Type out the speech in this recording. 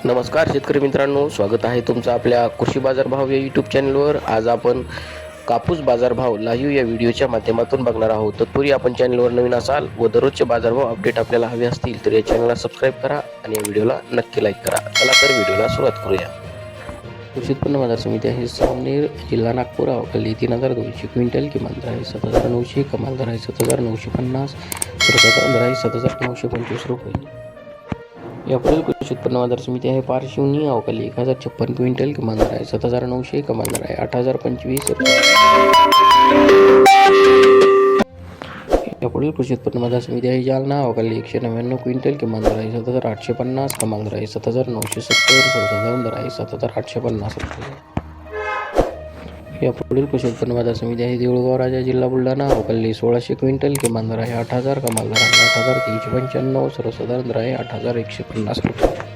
नमस्कार शेतकरी मित्रांनो, स्वागत आहे तुमचं आपल्या कृषी बाजारभाव या यूट्यूब चॅनलवर। आज आपण कापूस बाजारभाव लाईव्ह या व्हिडिओच्या माध्यमातून बघणार आहोत। तत्पूर्वी आपण चॅनलवर नवीन असाल व दररोजचे बाजारभाव अपडेट आपल्याला हवे असतील तर या चॅनलला सबस्क्राईब करा आणि या व्हिडिओला नक्की लाईक करा। चला तर व्हिडिओला सुरुवात करूया। कृषी उत्पन्न बाजार समिती आहे सावनेर, जिल्हा नागपूर। अवकाली 3200 क्विंटल, किमान दर आहे 7900, कमाल दर आहे 7950, सर्वसाधारण दर आहे 7925 रुपये। यापुढील कृषी उत्पन्न बाजार समिती आहे पारशिवनी। अवकाली 1056 क्विंटल, किमान दर आहे 7900, कमाल दर आहे 8025 रुपये। यापुढील कृषी उत्पन्न बाजार समिती आहे जालना। अवकाली 199 क्विंटल, किमान दर आहे 7850, कमाल दर आहे 7970, सर्वसाधारण दर आहे 7850 रुपये। यापुढील कृषी उत्पन्न बाजार समिती आहे देऊळगाव राजा, जिल्हा बुलढाणा। अवकाली 1600 क्विंटल, किमान दर आहे 8000, कमाल दर आहे 8395, सर्वसाधारण दर आहे 8150 रुपये।